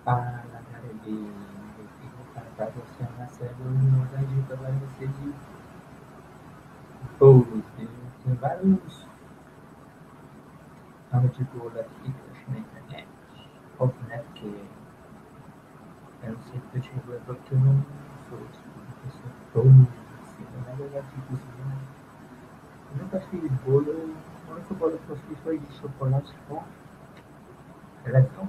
Fala, galera, aqui vou contar pra você uma série das dicas para você de bolos. Tem vários nomes de bolo aqui que eu achei na internet. Óbvio, né? Porque eu não sei porque eu tive porque eu não sou tipo uma pessoa bolo, assim, na verdade, tipo assim, eu nunca fiz bolo. O único bolo que eu fiz foi de chocolate com eletron.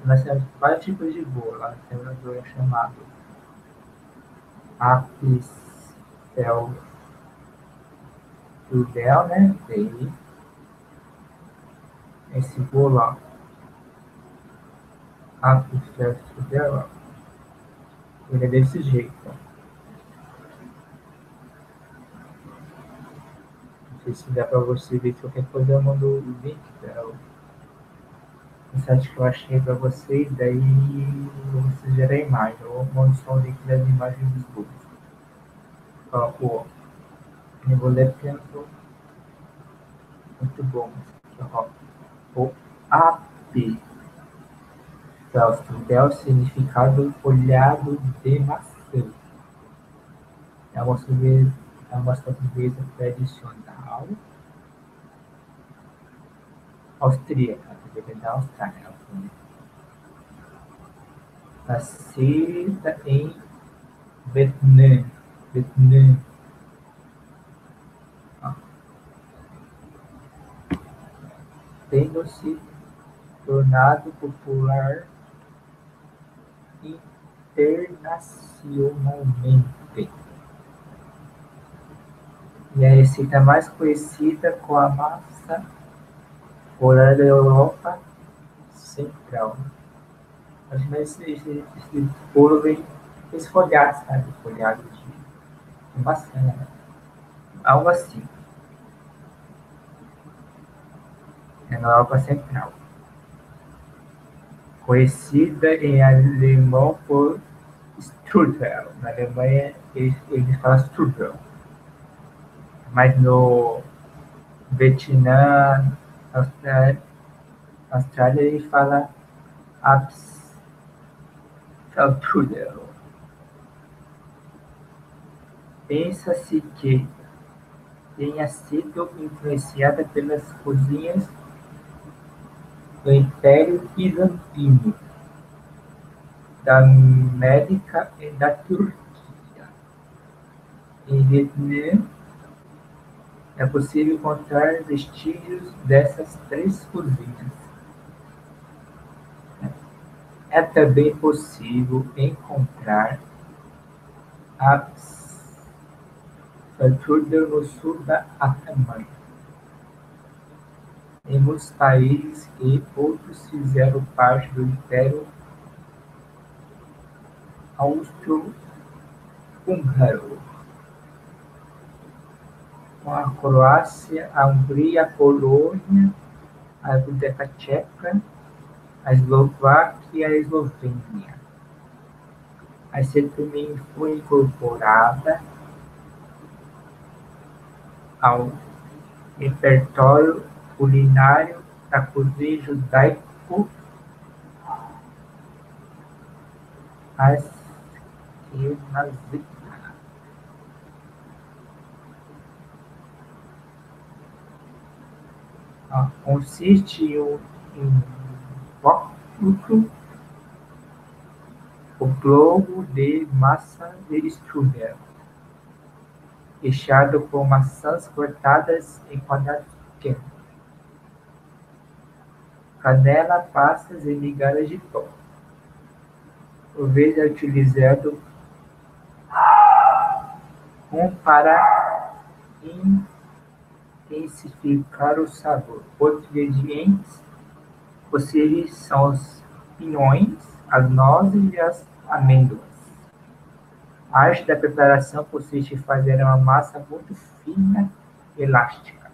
Nós temos vários tipos de bolo. Nós temos um bolo chamado Apfelstrudel, né? Daí, esse bolo, ó, Apfelstrudel, ó, ele é desse jeito, ó. Não sei se dá pra você ver, qualquer coisa eu mando o link no site que eu achei pra vocês, daí você gera a imagem. Eu mando só o link das imagens dos bolos. Coloco, ó, eu vou ler porque eu não tô muito bom. Ó, o AP. Del significado folhado de maçã. É uma sobremesa tradicional austríaca, da Austrália. Nascida em Vietnã, tendo se tornado popular internacionalmente. E a receita mais conhecida com a massa fora da Europa Central. Mas esse bolo vem esfolhado, sabe? Esfolhado de maçã, né? Algo assim. É na Europa Central. Conhecida em alemão por Strudel. Na Alemanha eles falam Strudel. Mas no Vietnã, Austrália eles falam Apfelstrudel. Pensa-se que tenha sido influenciada pelas cozinhas do Império Bizantino, da América e da Turquia. Em Vietnã, é possível encontrar vestígios dessas três cozinhas. É também possível encontrar Apfelstrudel no sul da Alemanha. Em muitos países e outros fizeram parte do Império Austro-Húngaro, com a Croácia, a Hungria, a Polônia, a República Tcheca, a Eslováquia e a Eslovênia. A receita também foi incorporada ao repertório culinário da cozinha judaico-asquenazita. Consiste em um o globo de massa de strudel, recheado com maçãs cortadas em quadrados pequenos, canela, passas e migalhas de pão. Por vezes é utilizado para intensificar o sabor. Outros ingredientes possíveis são os pinhões, as nozes e as amêndoas. A arte da preparação consiste em fazer uma massa muito fina e elástica.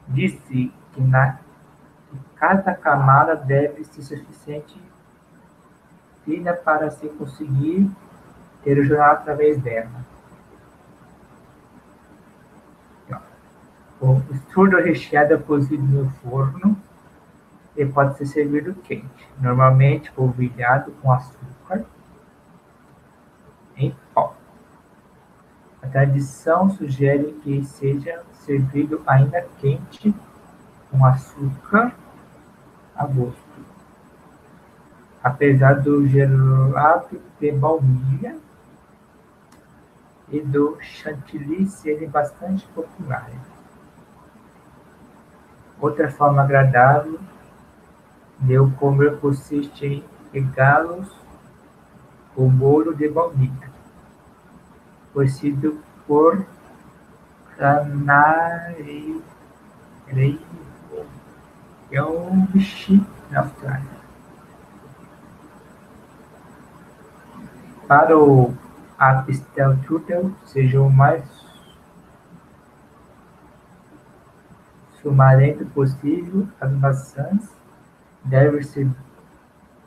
Diz-se que cada camada deve ser suficiente fina para se conseguir ter o jornal através dela. O strudel recheado é cozido no forno e pode ser servido quente, normalmente polvilhado com açúcar em pó. A tradição sugere que seja servido ainda quente, com açúcar a gosto, apesar do gelado de baunilha e do chantilly serem bastante populares. Outra forma agradável de o comer consiste em regá-los com bolo de baunilha, conhecido por canarinho, que é um bichinho na Austrália. Para o Apfelstrudel seja o mais sumarento possível, as maçãs devem ser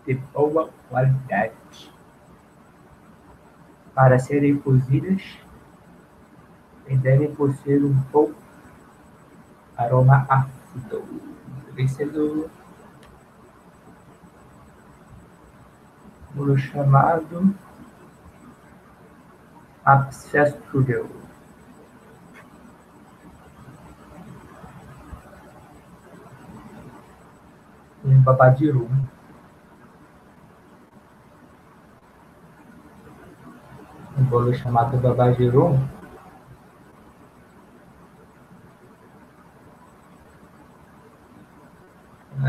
de boa qualidade para serem cozidas e devem possuir um bom aroma ácido, vencedor pelo chamado Apfelstrudel. Um babadirum, um bolo chamado babadirum.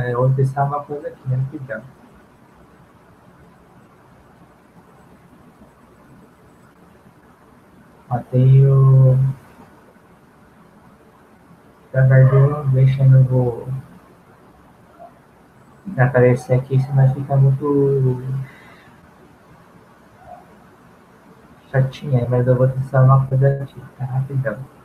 Eu vou pensar uma coisa aqui, né, rapidão. Ó, tem o babadirum, deixa eu vou aparecer aqui, senão fica muito chatinha, mas eu vou pensar uma coisa aqui, tá, rapidão.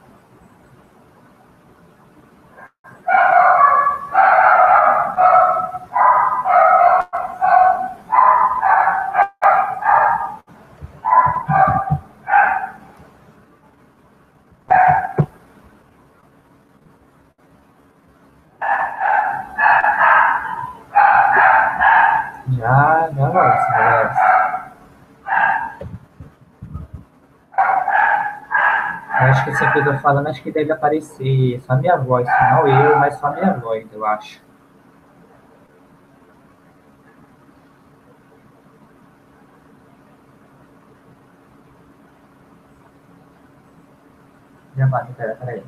Já, nossa, eu acho que essa coisa eu falando, acho que deve aparecer só minha voz, não eu, mas só minha voz, eu acho. Já vai, peraí.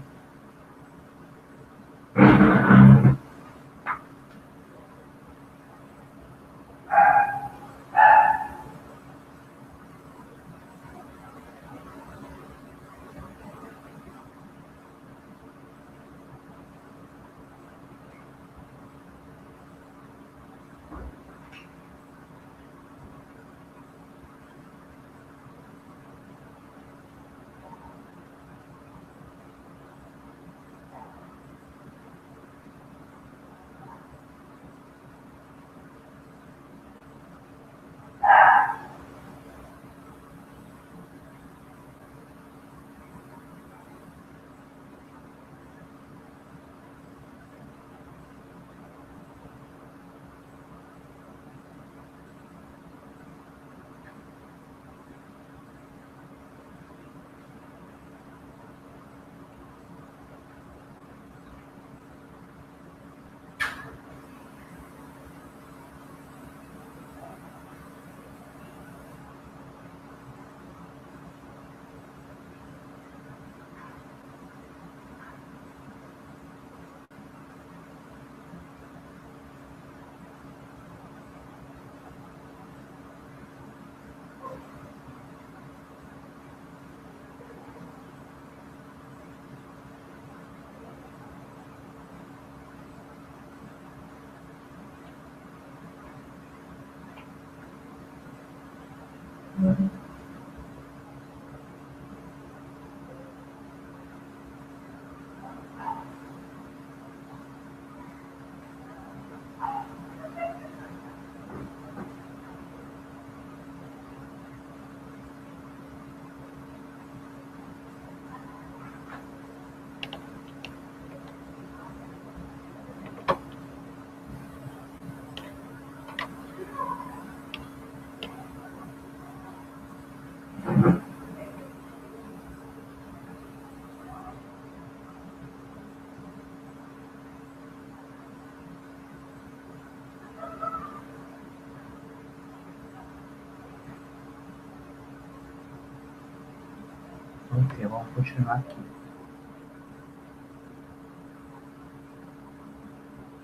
Ok, vamos continuar aqui.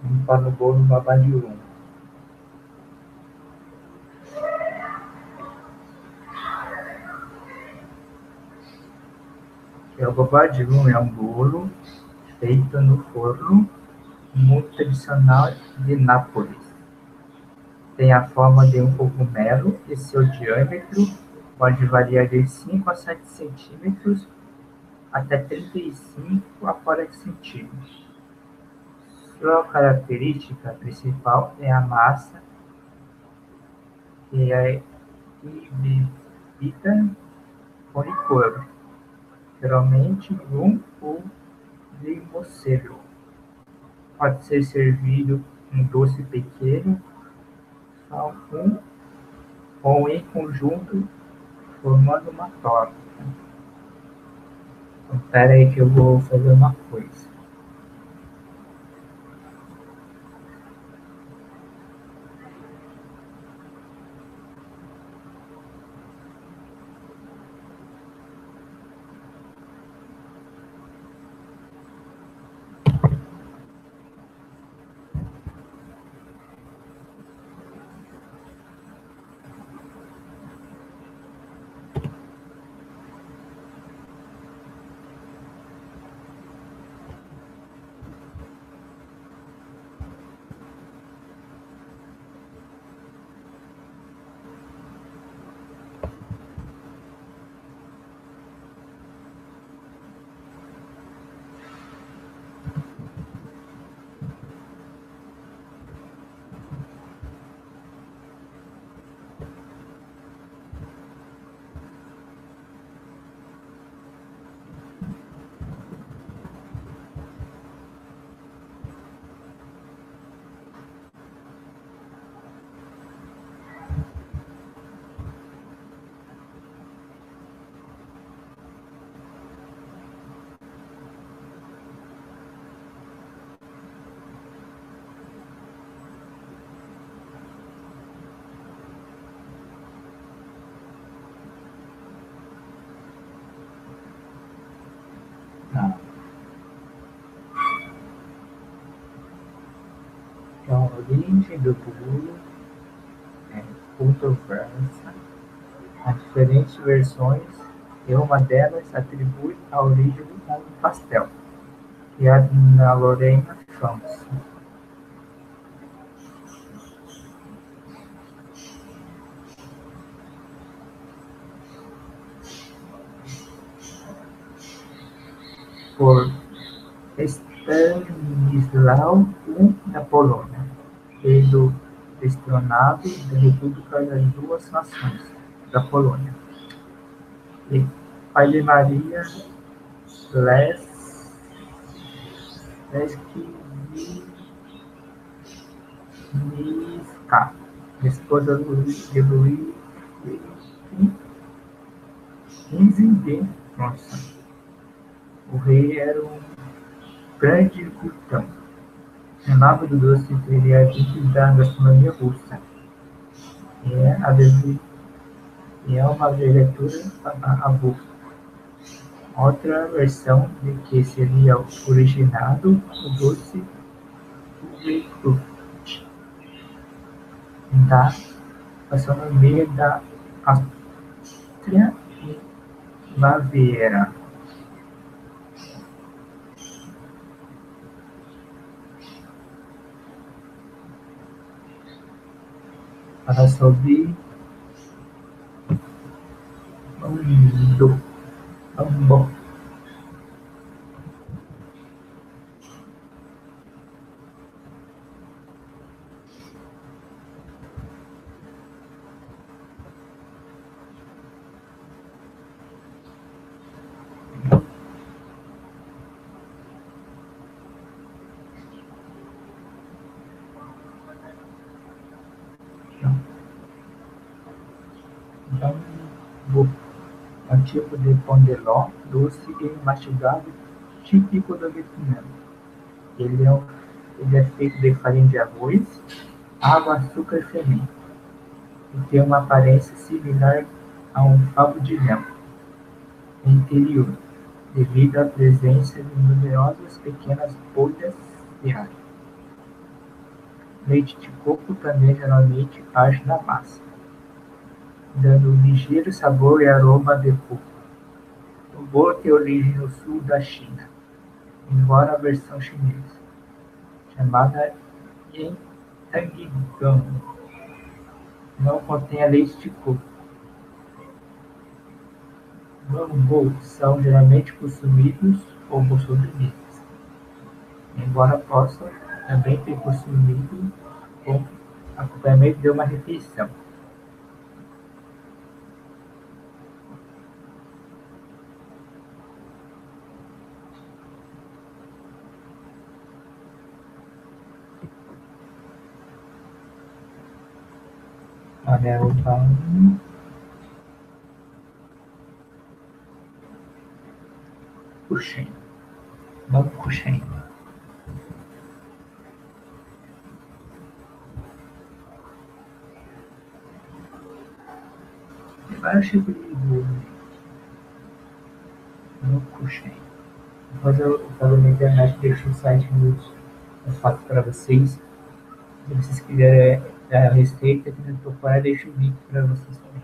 Vamos para o bolo babá de rum. O babá de rum é um bolo feito no forno, muito tradicional de Nápoles. Tem a forma de um cogumelo e seu diâmetro pode variar de 5 a 7 centímetros até 35 a 40 centímetros. Sua característica principal é a massa, que é embebida com licor, geralmente rum ou limocelo. Pode ser servido um doce pequeno, só um ou em conjunto, formando uma torta. Então, espera aí que eu vou fazer uma coisa. Tá. Então, a origem do bolo é controversa. Há diferentes versões e uma delas atribui a origem do nome pastel, criado na Lorena, França. Por Stanisław I da Polônia, rei do destronado da República das Duas Nações da Polônia, e pai de Maria Leskiewicz-Miska, esposa de Louis XV de França. O rei era um grande glutão. O nome do doce teria vindo da gastronomia russa. E é uma abreviatura para avô. Outra versão de que seria originado o doce Weihnacht da gastronomia da Áustria e Baviera. Para sobre bom. É um tipo de pão de ló doce e mastigado típico do Vietnã. Ele é feito de farinha de arroz, água, açúcar e fermento. E tem uma aparência similar a um favo de mel. interior, devido à presença de numerosas pequenas bolhas de ar. Leite de coco também geralmente age na massa, dando um ligeiro sabor e aroma de coco. O bolo tem origem no sul da China, embora a versão chinesa, chamada Chongyang, não contenha leite de coco. Bolo são geralmente consumidos como sobremesas, embora possam também ser consumidos como acompanhamento de uma refeição. Olha, o baumkuchen, baumkuchen. Tem vários tipos de bolo, baumkuchen. Depois eu vou na internet, deixo o site eu faço para vocês. Se vocês quiserem a receita, quiserem procurar, deixo o link para vocês também.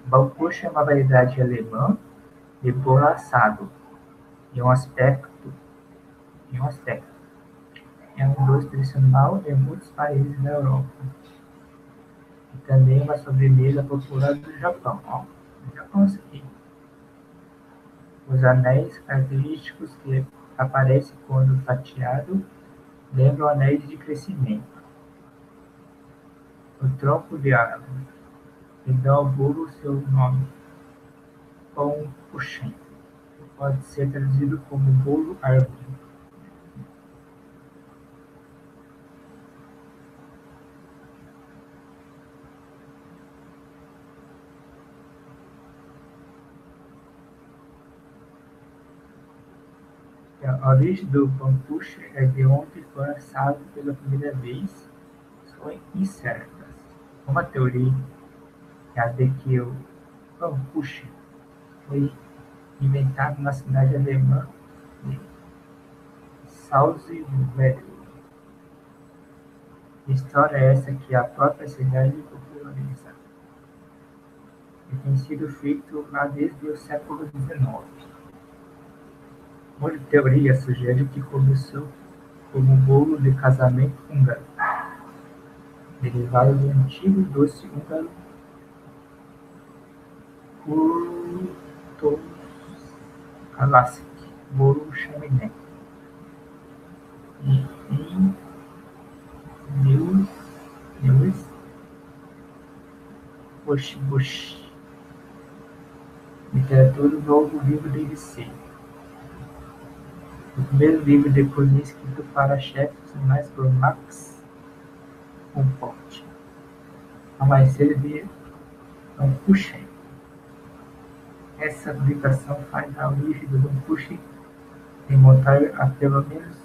Baumkuchen é uma variedade alemã de bolo assado, em um aspecto. É um doce tradicional em muitos países da Europa e também uma sobremesa popular do Japão. No Japão isso aqui. Os anéis característicos que aparecem quando fatiado lembram anéis de crescimento. O tronco de árvore que dá ao bolo seu nome, baumkuchen, pode ser traduzido como bolo árvore. A origem do baumkuchen é de onde foi assado pela primeira vez são incertas. Uma teoria é a de que o baumkuchen foi inventado na cidade alemã de Salzwedel. História essa que a própria cidade populariza e tem sido feito lá desde o século XIX. Outra teoria sugere que começou como um bolo de casamento húngaro, derivado do antigo doce húngaro Classic, bolo chaminé. Em News Bush, literatura, o novo livro de receita. O primeiro livro depois escrito para chefes mais por Max Comfort. A mais cedo de baumkuchen. Essa publicação faz a origem do baumkuchen remontar a pelo menos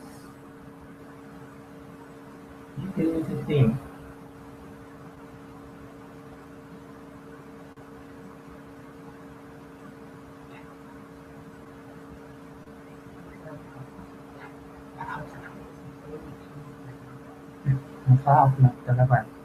1981. Não fala alto, não, tá gravando.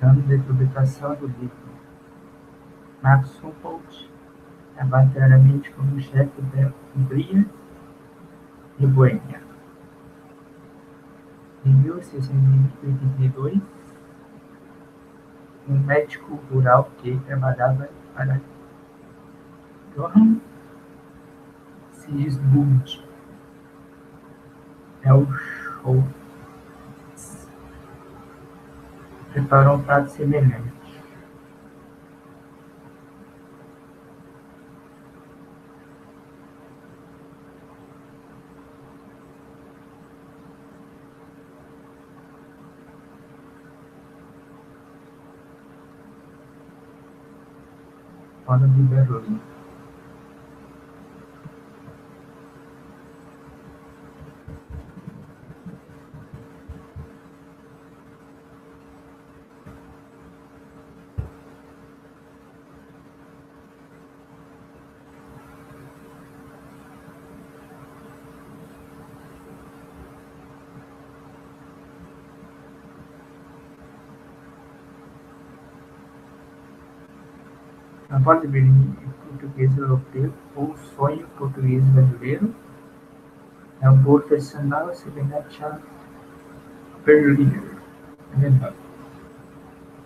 Ano de publicação do livro. Max Comfort trabalha inteiramente como chefe da Hungria e Boêmia. Em 1682, um médico rural que trabalhava para Johann bundt preparou um prato semelhante. Fala de Berlim. A bola de Berlim em português europeu ou sonho português brasileiro é um bolo tradicional semelhante a Berliner alemão.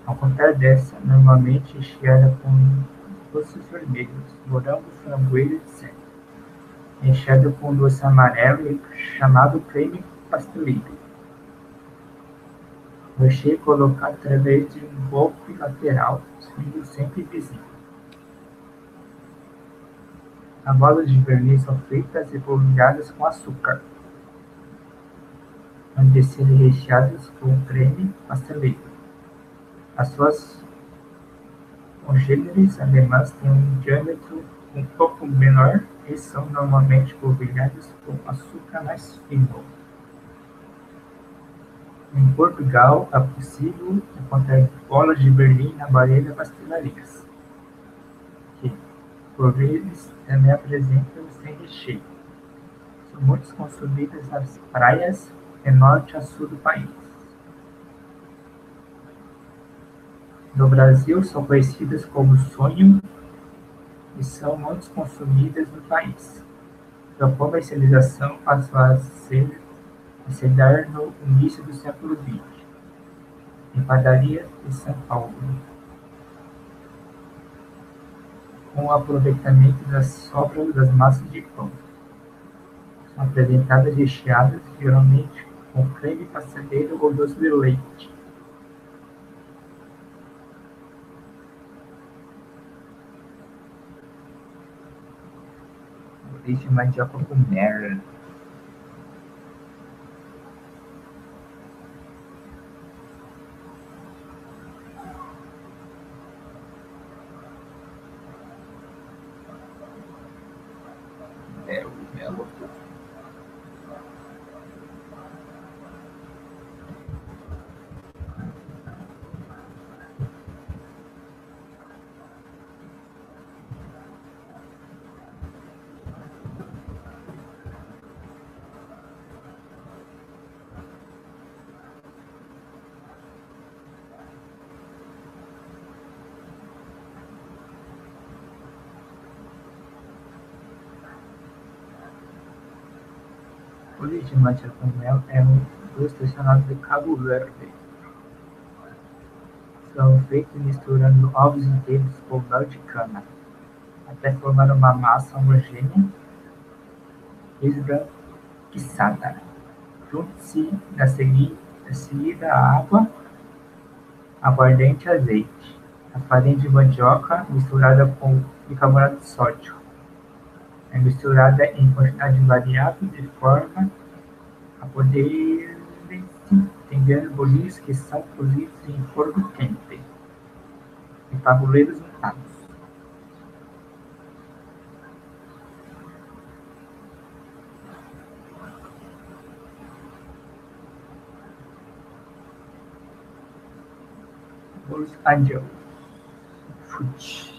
Ao contrário dessa, normalmente recheada com doces vermelhos, morango, framboesa, etc. Recheada com doce amarelo chamado creme pasteleiro. O recheio é colocado através de um golpe lateral, sendo sempre visível. As bolas de vermelho são feitas e polvilhadas com açúcar, antes de serem recheadas com creme pasteleiro. As suas congêneres alemãs têm um diâmetro um pouco menor e são normalmente polvilhadas com açúcar mais fino. Em Portugal, é possível encontrar bolas de Berlim na maioria das pastelarias, que, por vezes, também apresentam sem recheio. São muito consumidas nas praias de norte a sul do país. No Brasil, são conhecidas como sonho e são muito consumidas no país. Sua comercialização passou a se dar no início do século XX, em padarias de São Paulo, com o aproveitamento das sobras das massas de pão. São apresentadas recheadas, geralmente com creme pasteleiro ou doce de leite. Leite de mandioca com mel. Melo. O leite de mandioca com mel é um doce tradicional de Cabo Verde. São feitos misturando ovos inteiros com mel de cana, até formar uma massa homogênea esbranquiçada. Junte-se na seguida a água, aguardente e azeite. A farinha de mandioca misturada com bicarbonato de sódio. É misturada em quantidade variável de forma a poder entender bolinhos que são cozidos em forno quente e tabuleiros untados. Bolos algel. Fute.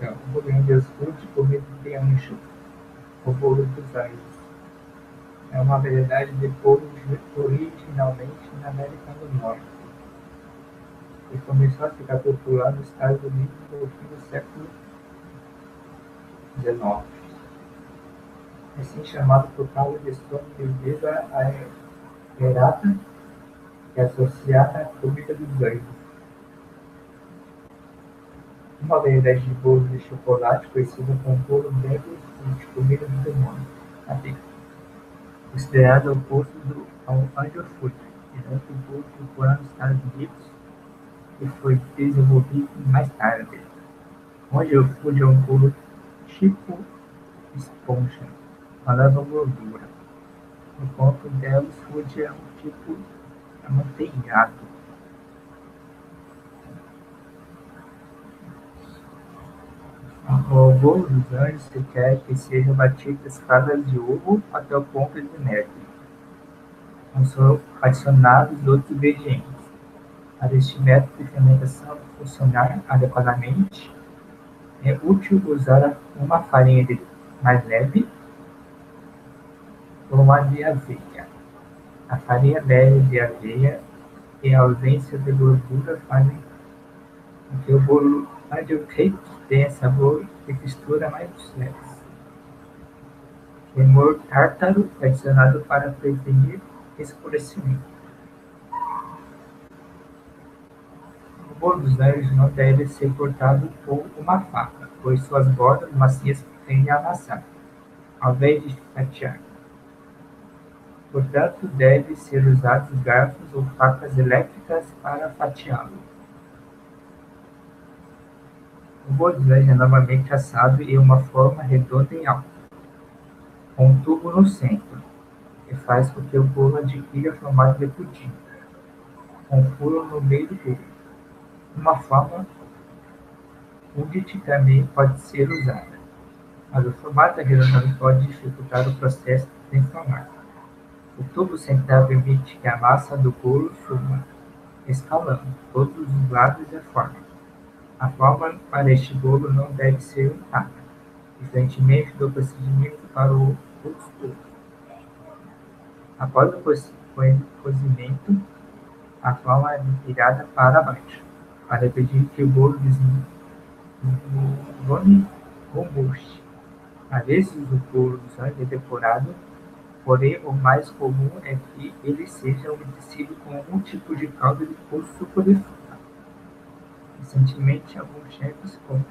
O bolinho de açude comido de ancho, o bolo dos ais. É uma variedade de bolo originalmente na América do Norte e começou a ficar popular nos Estados Unidos no fim do século XIX. É assim chamado por causa de sua bebida aerada e associada à comida dos anjos. Uma variedade de bolo de chocolate conhecida como bolo lêvedos ou de comida do demônio. Cadê? Considerado o oposto ao angel food, durante o bolo popular nos Estados Unidos, que foi desenvolvido mais tarde. Onde o food é um bolo tipo esponja, falando gordura, enquanto o delas food é um tipo amanteigado. O bolo dos anjos requer que sejam batidas claras de ovo até o ponto de neve, não são adicionados outros ingredientes. Para este método de fermentação funcionar adequadamente, é útil usar uma farinha mais leve ou uma de aveia. A farinha leve de aveia e a ausência de gordura fazem com que o bolo angel cake tenha sabor e textura mais leves. Cremor tártaro é adicionado para prevenir escurecimento. O bolo dos anjos não deve ser cortado com uma faca, pois suas bordas macias tendem a amassar, ao invés de fatiar. Portanto, devem ser usados garfos ou facas elétricas para fatiá-lo. O bolo dos anjos é normalmente assado em uma forma redonda e alta, com um tubo no centro, que faz com que o bolo adquira formato de pudim, com um furo no meio do bolo. Uma forma bundt também pode ser usada, mas o formato arredondado pode dificultar o processo de transformar. O tubo central permite que a massa do bolo suba, escalando todos os lados da forma. A forma para este bolo não deve ser untada, diferentemente do procedimento para o outro. Após o cozimento, a forma é virada para baixo, para impedir que o bolo desmorone ou murche. Às vezes o bolo é decorado, porém o mais comum é que ele seja umedecido com algum tipo de calda ou suco de fruta. Recentemente, alguns chefes, como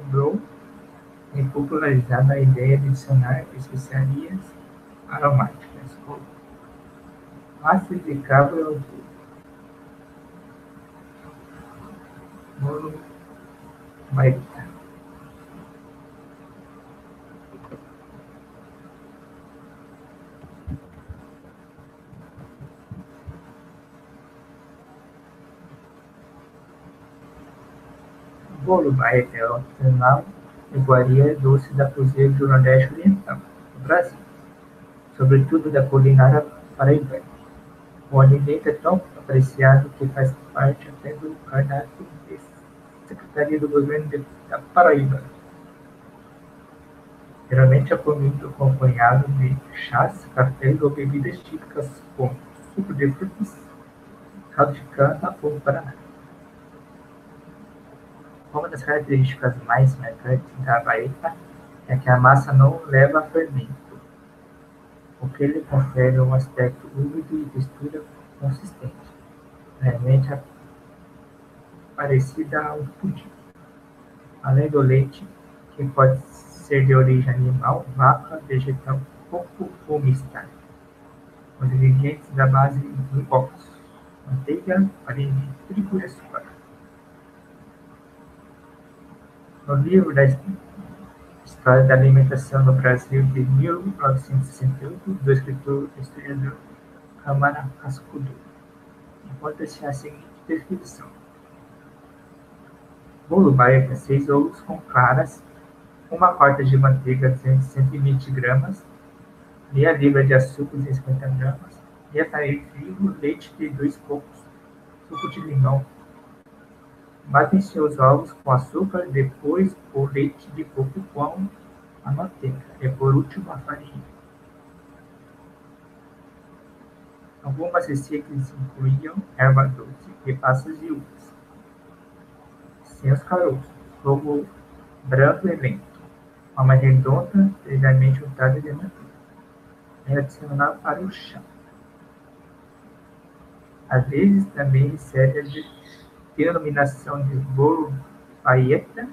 Brown, têm popularizado a ideia de adicionar especiarias aromáticas, como ácido de cabra ou bolo baeta. O bolo baeta é o tradicional iguaria doce da cozinha do Nordeste Oriental, no Brasil, sobretudo da culinária paraibana. O alimento é tão apreciado que faz parte até do cardápio da Secretaria do Governo da Paraíba. Geralmente é comido acompanhado de chás, cafés ou bebidas típicas como suco de frutas, caldo de cana ou guaraná. Uma das características mais marcantes da baeta é que a massa não leva fermento, o que lhe confere um aspecto úmido e textura consistente, realmente parecida a um pudim. Além do leite, que pode ser de origem animal, vaca, vegetal, coco ou mista. Os ingredientes da base de ovos, manteiga, farinha de trigo e açúcar. No livro da História da Alimentação no Brasil de 1968, do escritor e historiador Cascudo, encontra-se a seguinte descrição: bolo baeta, 6 ovos com claras, 1 quarta de manteiga, 120 gramas, meia libra de açúcar, 250 gramas, meia farinha de trigo, leite de 2 copos, suco de limão. Batem-se os ovos com açúcar, depois o leite de coco com a manteiga e por último a farinha. Algumas receitas incluíam erva doce e passas de uvas, sem os caroços, fogo branco e lento, forma redonda, previamente untada de manteiga. É adicionado para o chá. Às vezes também recebe a denominação de bolo baeta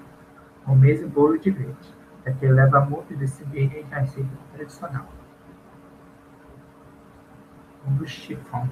ou mesmo bolo de leite. é que leva muito desse ingrediente à receita tradicional, como chiffon.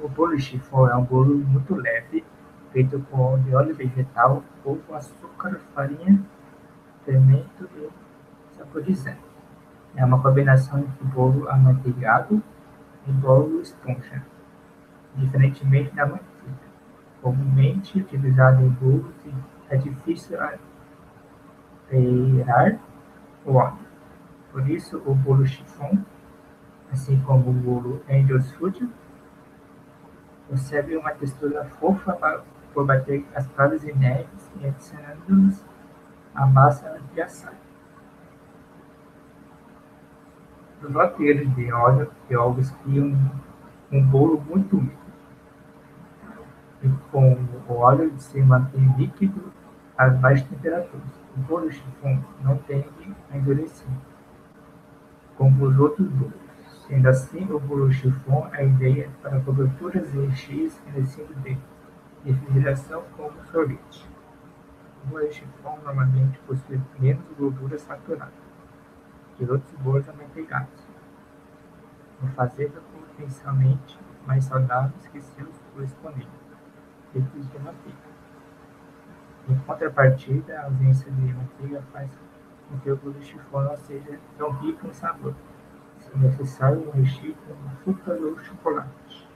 O bolo chiffon é um bolo muito leve, feito com de óleo vegetal, ovo, açúcar, farinha, fermento e saborizante. É uma combinação entre bolo amanteigado e bolo esponja, diferentemente da manteiga, comumente utilizada em bolos e é difícil aerar o óleo. Por isso, o bolo chiffon, assim como o bolo angel, recebe uma textura fofa por bater as claras em neves e adicionando-lhes a massa de assar. Os lateiros de óleo e ovos criam um bolo muito úmido, e com o óleo se mantém líquido a baixas temperaturas. O bolo chiffon não tende a endurecer, como os outros bolos. Sendo assim, o bolo chiffon é a ideia para coberturas e recheios carecidos de refrigeração como sorvete. O bolo chiffon normalmente possui menos gordura saturada que outros bolos amanteigados, o fazendo potencialmente mais saudáveis que seus correspondentes, feitos de manteiga. Em contrapartida, a ausência de manteiga faz com que o bolo chiffon não seja tão rico em sabor, se necessário um recheio com açúcar ou chocolate.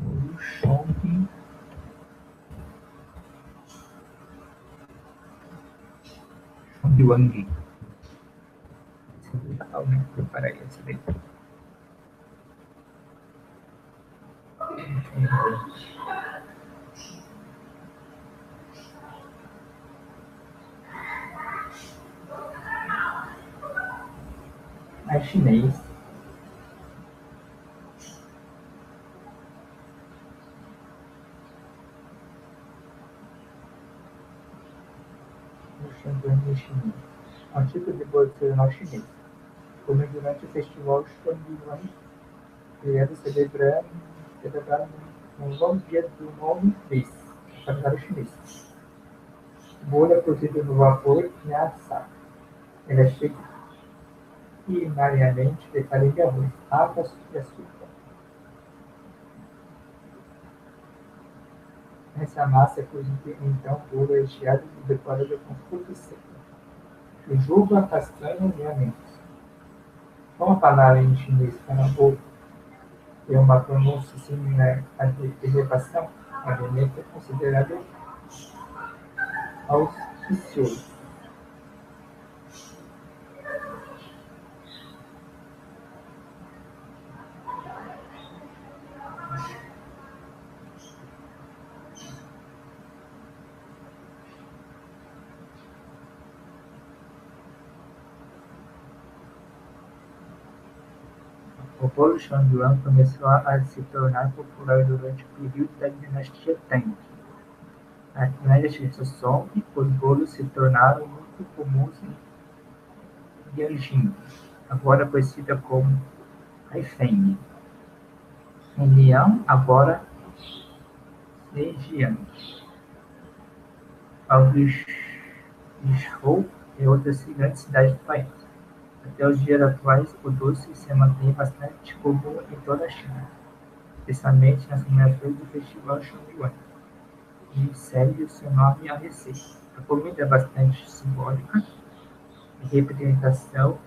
O chongyang. Esse é legal, né? Preparar esse daí. É chinês. O chongyang chinês. É um tipo de bolo tradicional chinês, comido durante o festival Chongyang, que é celebrado no novo dia do novo mês, no calendário chinês. O bolo é cozido no vapor e assado. Ele é feito primariamente de farinha de arroz, água e açúcar. Essa massa é cozida então o bolo é recheado e decorado com frutas secas, jujuba, castanhas e amêndoas. Como a palavra em chinês "canabou" tem uma pronúncia similar à de elevação, o alimento é considerado auspicioso. O bolo chongyang começou a se tornar popular durante o período da dinastia Tang. Na dinastia Song, os bolos se tornaram muito comuns em Beijing, agora conhecida como Kaifeng. Em Liang, agora Zhejiang, Guizhou e outras grandes cidades do país. Até os dias atuais, o doce se mantém bastante comum em toda a China, especialmente nas comemorações do Festival Chongyang, que segue o seu nome à receita. A comida é bastante simbólica, representação,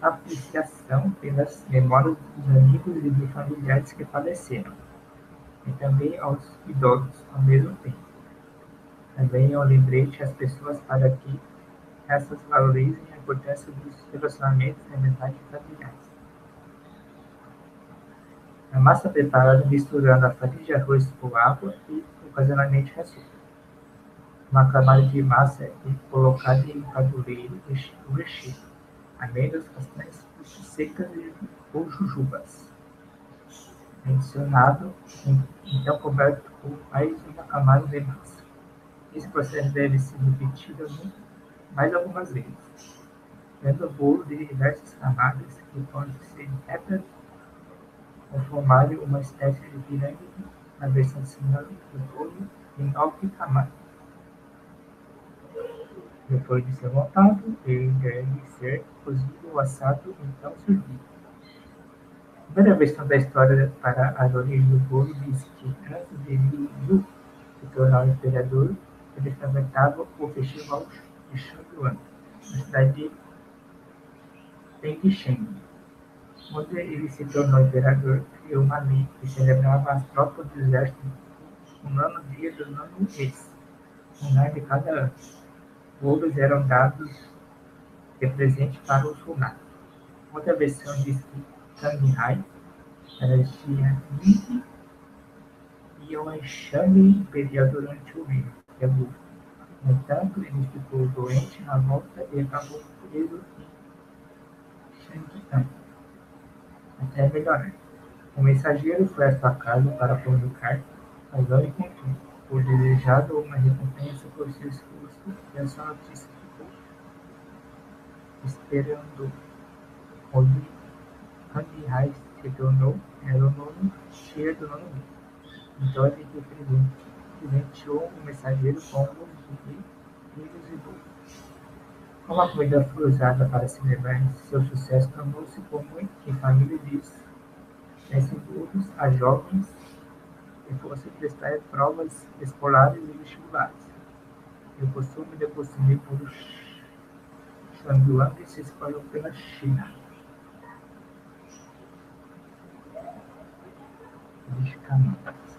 apreciação pelas memórias dos amigos e dos familiares que faleceram, e também aos idosos ao mesmo tempo. Também é um lembrete às pessoas para que essas valorizem a importância dos relacionamentos e amizades familiares. A massa preparada misturando a farinha de arroz com água e, ocasionalmente, açúcar. Uma camada de massa é colocada em um tabuleiro o recheio, amêndoas, castanhas secas ou jujubas. Adicionado, então coberto com mais uma camada de massa. Esse processo deve ser repetido mais algumas vezes, tendo o bolo de diversas camadas que podem ser retas ou formar uma espécie de pirâmide na versão final do bolo em 9 camadas. Depois de ser montado, ele deve ser cozido ou assado, então servido. A primeira versão da história para as origens do bolo diz que, antes de Liu se tornar o imperador, ele frequentava o festival de chongyang, na cidade de Pengsheng. Quando ele se tornou imperador, criou uma lei que celebrava as tropas do exército no nono dia do nono mês, lunar de cada ano. Bolos eram dados de presente para os lunares. Outra versão diz que Shanghai tinha 20 e o enxame imperial durante o veludo. No entanto, ele ficou doente na volta e acabou preso em Chongyang até melhorar. O mensageiro foi à sua casa para comunicar, mas não encontrou. Foi desejado uma recompensa por seu esforço e a sua notícia ficou esperando. Onde Shanghai se tornou, era o nono dia do nono mês. Então ele presenteou o mensageiro com ovos de milhos e bolos. Como a comida foi usada para celebrar seu sucesso, tornou-se comum em família disso. Nesses bolos, a jovens que fossem prestar provas escolares e vestibulares. E o costume de consumir bolos chongyang se espalhou pela China. Camadas.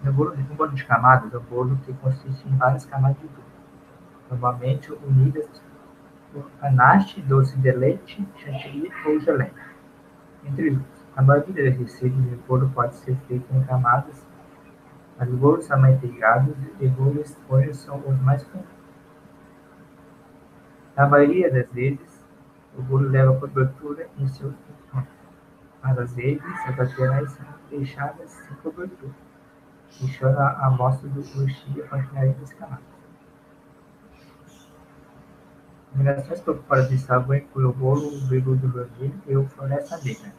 Um bolo de camadas é um bolo que consiste em várias camadas de bolo, normalmente unidas por ganache, doce de leite, chantilly ou geleia, entre outros. A maioria das receitas de bolo pode ser feita em camadas, mas bolos amanteigados e bolos esponjas são os mais comuns. Na maioria das vezes, o bolo leva cobertura em seus contornos, mas às vezes as laterais são deixadas sem cobertura, deixando a amostra do recheio a quantidade das camadas. Combinações populares de sabor incluem o bolo veludo vermelho e o floresta negra,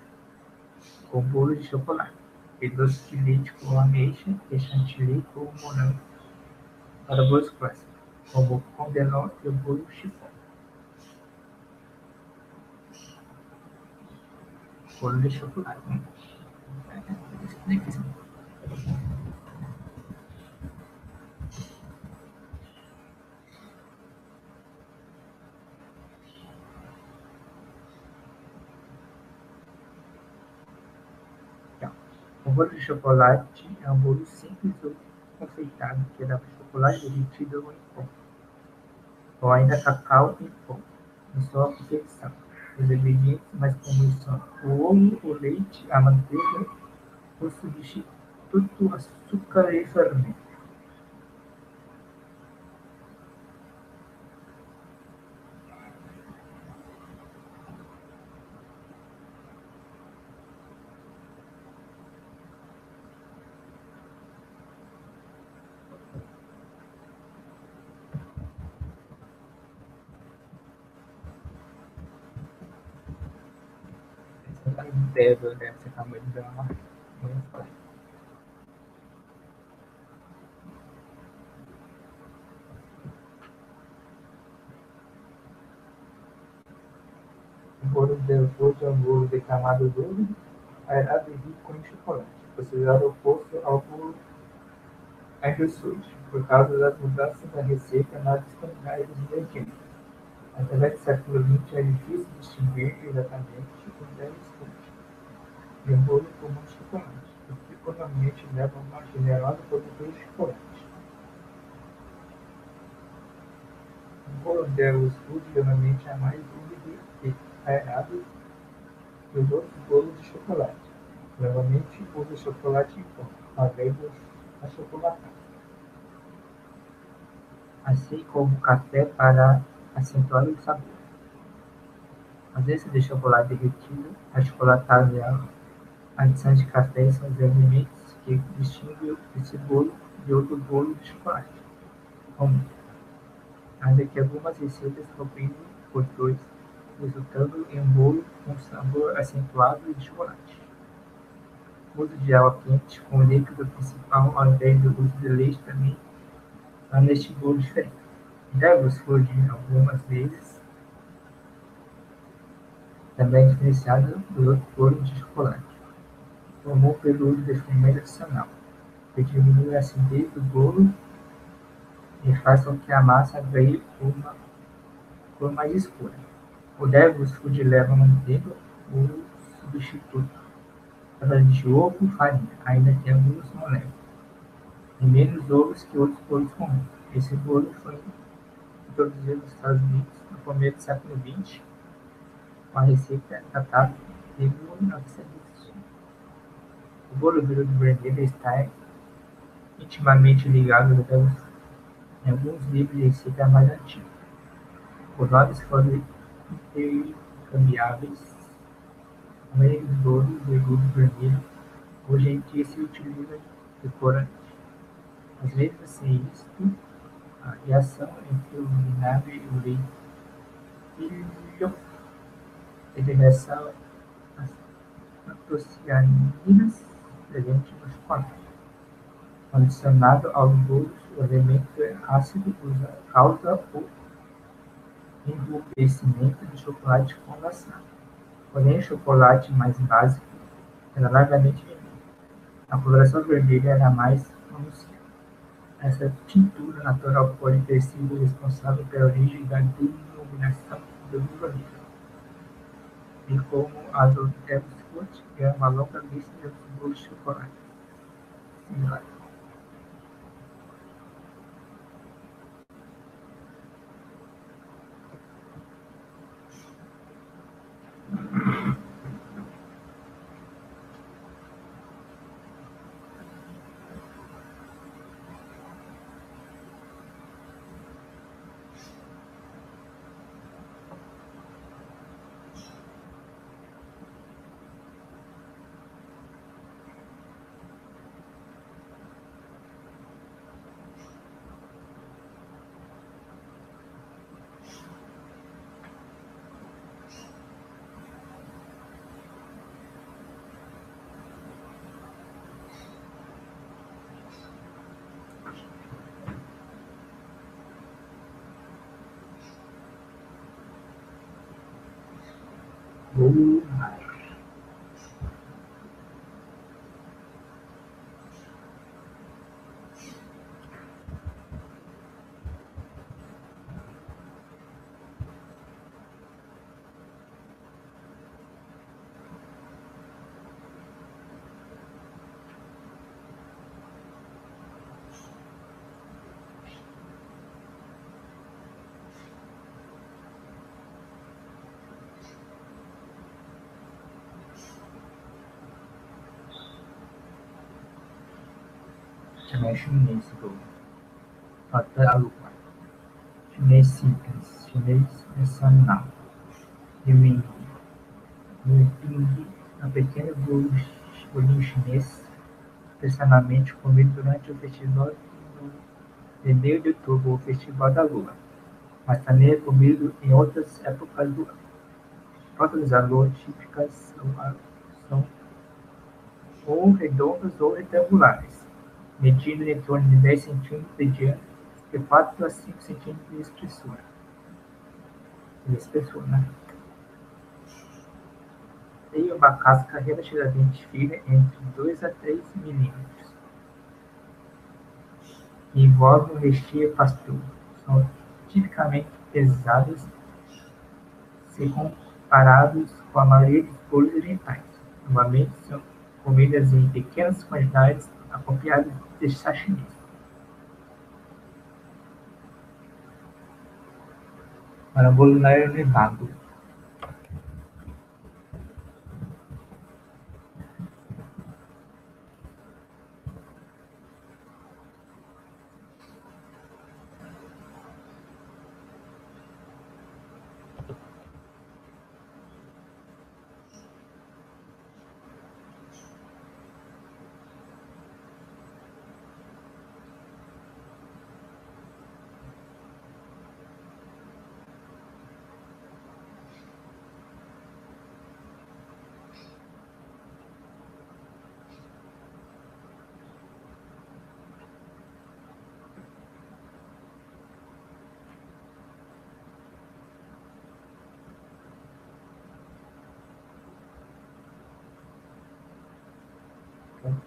com bolo de chocolate, e doce de leite com ameixa e chantilly com morango. Para bolos clássicos, como o condeló e o bolo chiffon. Bolo de chocolate. Então, o bolo de chocolate é um bolo simples ou confeitado que dá para chocolate derretido ou em pó, ou ainda cacau em pó, em sua confecção. Os ingredientes mais comuns são o ovo, o leite, a manteiga, o substituto, açúcar e fermento. deve ser tamanho da manhã fora. O bolo de hoje é um bolo de camadas duro, aerado e rico em chocolate, considerado oposto ao bolo Apfelstrudel, por causa das mudanças da receita nas escandinavas de Dicas. Apesar do século XX, é difícil distinguir exatamente onde é o estúdio de um bolo comum de chocolate, porque normalmente leva uma generosa cobertura de chocolate. O bolo de Apfelstrudel geralmente é mais úmido e aerado que os outros bolos de chocolate. Geralmente usa chocolate em pó, lêvedos achocolatados, assim como café para acentuar o sabor. Às vezes de chocolate derretido, achocolatado e a adição de café são os elementos que distinguem esse bolo de outros bolos de chocolate comum, ainda que algumas receitas combinem os dois, resultando em um bolo com sabor acentuado de chocolate. O uso de água quente como líquido principal ao invés do uso de leite também torna este bolo diferente. Deve surgir algumas vezes também diferenciado dos outros bolos de chocolate, como pelo uso de vermelho adicional, que diminui a acidez do bolo e faz com que a massa ganhe uma cor mais escura. O Devil's Food leva manteiga ou substituto, através de ovo e farinha, ainda que alguns não levem, e menos ovos que outros bolos comuns. Esse bolo foi introduzido nos Estados Unidos no começo do século XX, com a receita datada de 1900. O bolo vermelho está intimamente ligado ao Devil's Food em alguns livros de receita mais antigos. Os nomes foram intercambiáveis. A maioria dos bolos veludo vermelho hoje em dia se utiliza de corante. Às vezes, sem isto, a reação entre o vinagre e o lentilho é de reação às antocianinas presentes no chocolate. Adicionado aos bolos, o elemento ácido causa o enrubescimento do chocolate condensado. Porém, o chocolate mais básico era largamente vermelho. A coloração vermelha era mais pronunciada. Essa tintura natural pode ter sido responsável pela origem da denominação do vermelho, e como a do Devil's Food, é uma longa lista de outros bolos de chocolate similares. Lunar. Também é chinês, até a lupa. Chinês simples, chinês tradicional, de milho, ping, um pequeno bolinho chinês, tradicionalmente comido durante o festival de meio de outubro, o Festival da Lua, mas também é comido em outras épocas do ano. Outras alô típicas são são ou redondas ou retangulares, medindo em torno de 10 centímetros de diâmetro e 4 a 5 centímetros de espessura. Né? Tem uma casca relativamente fina entre 2 a 3 milímetros. E envolve um recheio pastoso. São tipicamente pesadas se comparados com a maioria dos bolos orientais. Normalmente são comidas em pequenas quantidades acompanhadas de sashimi. Para bolo nevado.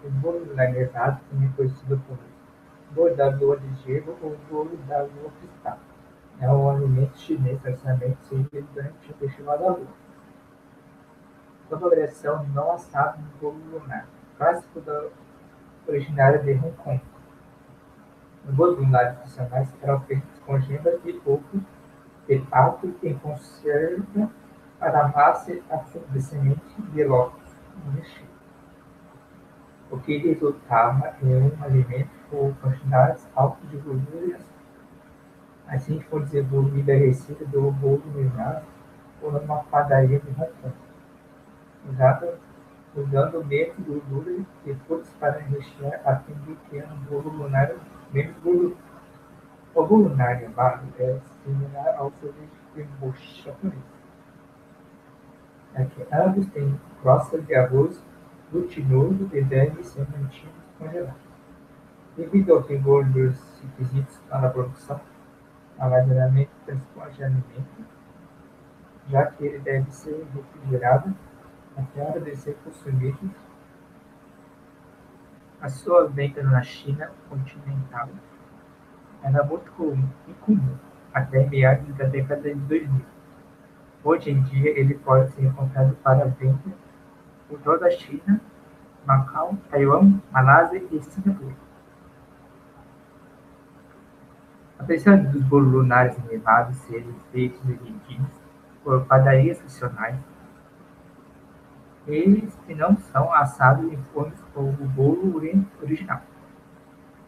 O bolo nevado, também conhecido como bolo da lua de gelo ou bolo da lua cristal, é um alimento chinês tradicionalmente servido durante o Festival da Lua. Toda variação não assada no bolo lunar, clássico originário de Hong Kong. Os bolos lunares tradicionais eram feitos com gemas de ovo de pato em conserva para a massa de semente de lótus no recheio. O que resultava em um alimento com quantidades altas de gorduras. Assim foi desenvolvida a receita do bolo nevado por uma padaria de Hong Kong, usando menos gordura e frutas para rechear, a fim de criar um bolo lunar menos gorduroso. O bolo lunar nevado é similar ao sorvete de mochi japonês, é que ambos têm crosta de arroz glutinoso e devem ser mantidos congelados. Devido ao rigor dos requisitos para a produção, armazenamento e transporte de alimento, já que ele deve ser refrigerado até a hora de ser consumido. A sua venda na China continental era muito incomum até meados da década de 2000. Hoje em dia, ele pode ser encontrado para venda por toda a China, Macau, Taiwan, Malásia e Singapura. Apesar dos bolos lunares nevados serem feitos e vendidos por padarias nacionais, eles não são assados em fornos como o bolo original.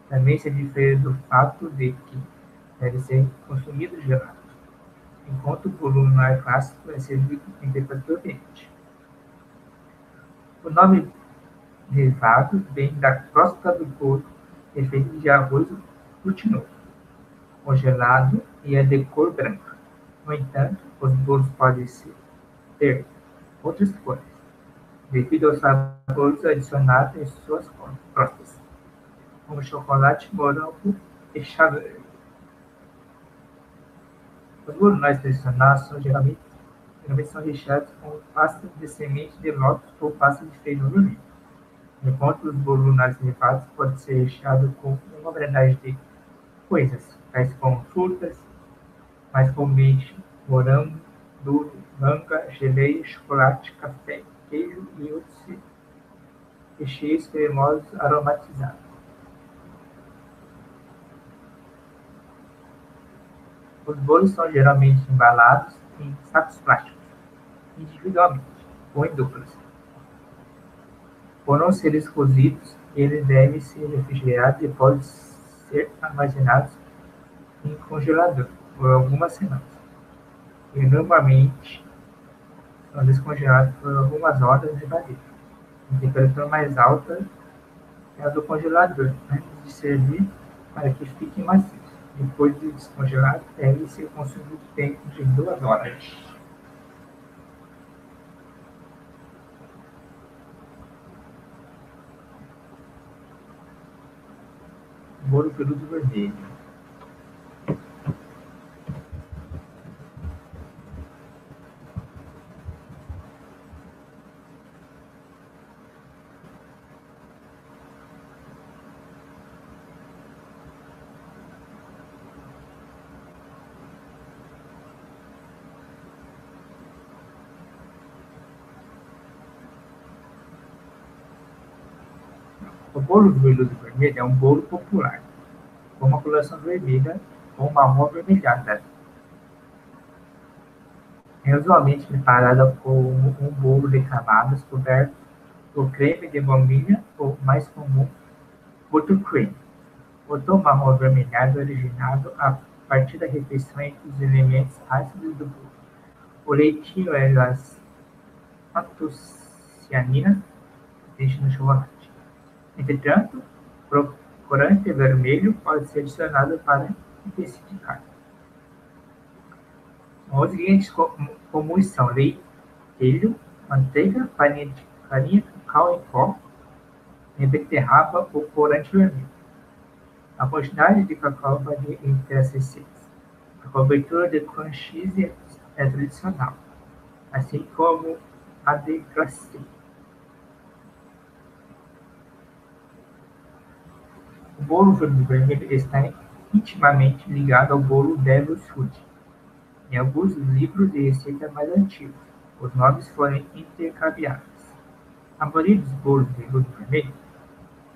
Também se difere do fato de que devem ser consumidos gelados, enquanto o bolo lunar clássico é servido em temperatura ambiente. O nome nevado vem da crosta do bolo, que é feito de arroz glutinoso, congelado e é de cor branca. No entanto, os bolos podem ter outras cores, devido aos sabores adicionados em suas crostas, como chocolate, morango e chávere. Os bolos mais tradicionais geralmente são recheados com pasta de semente de lótus ou pasta de feijão vermelho, enquanto os bolos lunares nevados podem ser recheados com uma variedade de coisas, tais como frutas, mais comumente morango duro, manga, geleia, chocolate, café, queijo e outros recheios cremosos aromatizados. Os bolos são geralmente embalados em sacos plásticos, individualmente ou em duplas. Por não serem cozidos, eles devem ser refrigerados e podem ser armazenados em congelador por algumas semanas. E normalmente são descongelados por algumas horas de barriga, em temperatura mais alta que a do congelador, antes de servir, para que fiquem macios. Depois de descongelado, deve ser consumido dentro de 2 horas. Bolo veludo vermelho. O bolo do veludo vermelho é um bolo popular, com uma coloração vermelha ou marrom avermelhada. É usualmente preparada com um bolo de camadas coberto por creme de baunilha ou, mais comum, buttercream. O tom marrom avermelhado é originado a partir da refeição entre os elementos ácidos do bolo. O leitinho e as antocianinas existem no chocolate. Entretanto, corante vermelho pode ser adicionado para intensificar. Os ingredientes comuns são leite, manteiga, farinha de cacau em pó e beterraba ou corante vermelho. A quantidade de cacau varia entre as receitas. A cobertura de cream cheese é tradicional, assim como a de glacê. O bolo vermelho está intimamente ligado ao bolo Devil's em alguns livros de receita mais antigos, os nomes foram intercambiados. A maioria dos bolos de veludo vermelho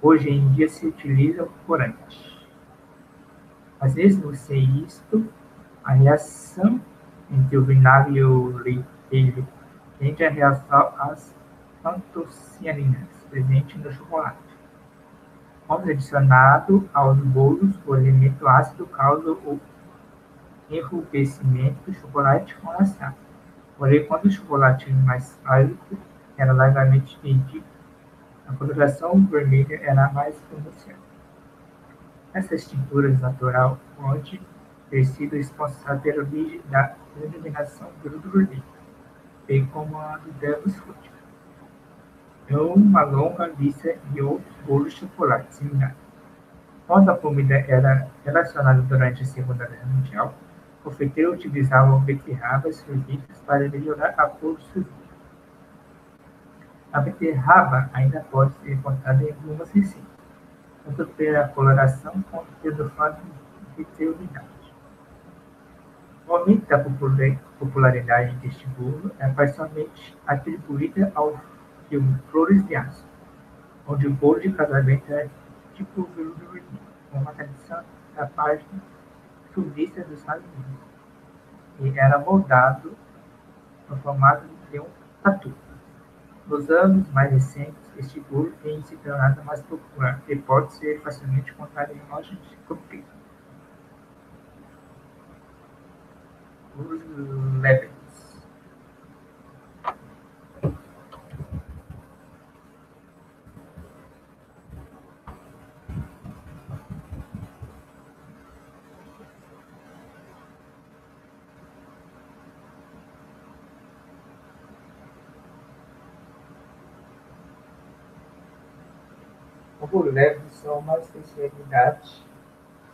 hoje em dia se utiliza o corante. Mas mesmo sem isto, a reação entre o vinagre e o leite tende a realçar as antocianinas presentes no chocolate. Quando adicionado aos bolos, o elemento ácido causa o enrugecimento do chocolate condensado. Porém, quando o chocolate mais pálido era largamente vendido, a coloração vermelha era mais pronunciada. Essas tinturas natural pode ter sido responsável pela origem da denominação veludo vermelho, bem como a do Devil's Food. É uma longa lista de outros bolos de chocolate similares. Quando a comida era relacionada durante a Segunda Guerra Mundial, confeiteiros utilizavam beterrabas fervidas para melhorar a cor do sorvete. A beterraba ainda pode ser encontrada em algumas receitas, tanto pela coloração quanto pelo fato de ter umidade. O aumento da popularidade deste bolo é parcialmente atribuída ao filme Flores de Aço, onde o bolo de casamento era tipo veludo vermelho, uma tradição da página sulista dos Estados Unidos, e era moldado no formato de um tatu. Nos anos mais recentes, este bolo tem se tornado mais popular e pode ser facilmente encontrado em lojas de croquete. Os lêvedos. Os lêvedos são uma especialidade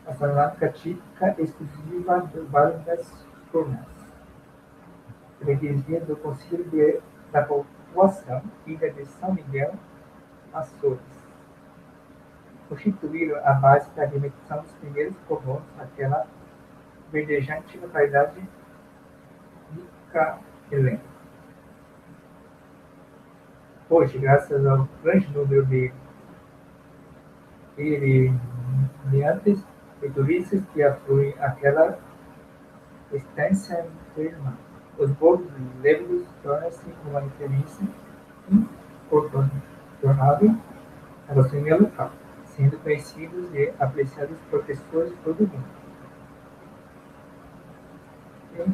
gastronômica típica exclusiva do Vale das Furnas, freguesia do Conselho da Povoação, ilha de São Miguel, Açores. Constituíram a base da alimentação dos primeiros colonos naquela verdejante localidade de Hoje, graças ao grande número de peregrinantes e turistas que afluem àquela estância termal, os bolos lêvedos tornam-se uma referência incontornável da gastronomia local, sendo conhecidos e apreciados por pessoas de todo o mundo. Em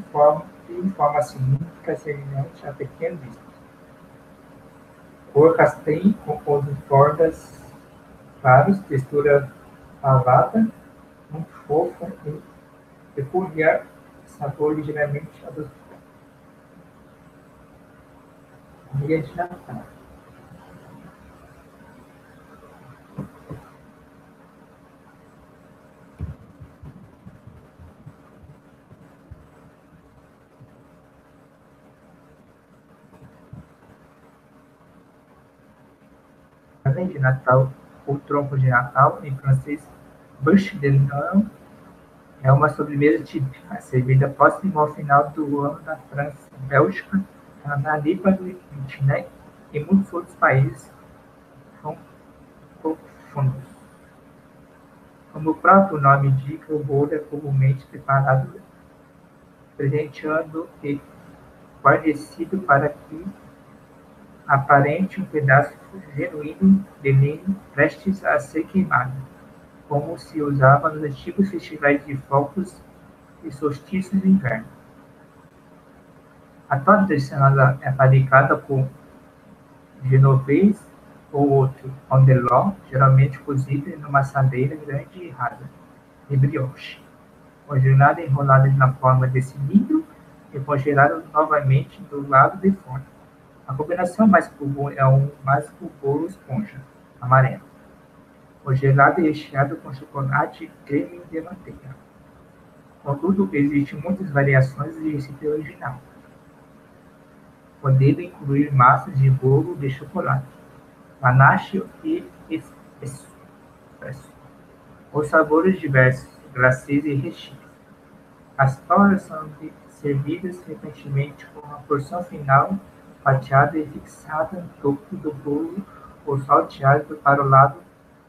forma cilíndrica semelhante a pequeno disco. Cor castanho com bordas claros, textura pavada, muito fofa e peculiar, sabor ligeiramente adocicado. Dia de Natal. Além de Natal, o tronco de Natal, em francês, bûche de Noël, é uma sobremesa típica, servida próximo ao final do ano na França, Bélgica, na Líbano e Guiné e muitos outros países francofonos. Como o próprio nome indica, o bolo é comumente preparado presenteando e guarnecido para que aparente um pedaço genuíno de lenha prestes a ser queimado, como se usava nos antigos festivais de fogos e solstícios de inverno. A torta tradicional é fabricada com genovês ou outro pondeló, geralmente cozido em uma assadeira grande e rasa, de brioche, congelada e enrolada na forma de cilindro e congelada novamente do lado de fora. A combinação mais comum é um básico bolo esponja, amarelo, congelado e recheado com chocolate e creme de manteiga. Contudo, existem muitas variações de receita original, podendo incluir massas de bolo de chocolate, ganache e espresso, ou sabores diversos, glacês e recheios. As tortas são servidas frequentemente com uma porção final fatiada e fixada no topo do bolo ou salteada para o lado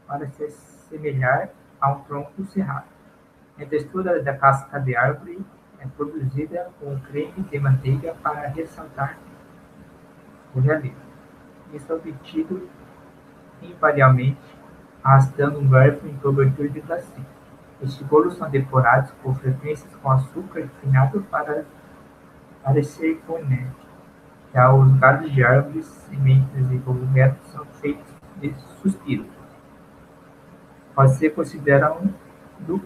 para se assemelhar a um tronco cerrado. A textura da casca de árvore é produzida com creme de manteiga para ressaltar o realismo. Isso é obtido invariavelmente arrastando um garfo em cobertura de glacê. Estes bolos são decorados com frequência com açúcar refinado para parecer com neve. Já os galhos de árvores, sementes e cogumelos são feitos de suspiro. Pode ser considerado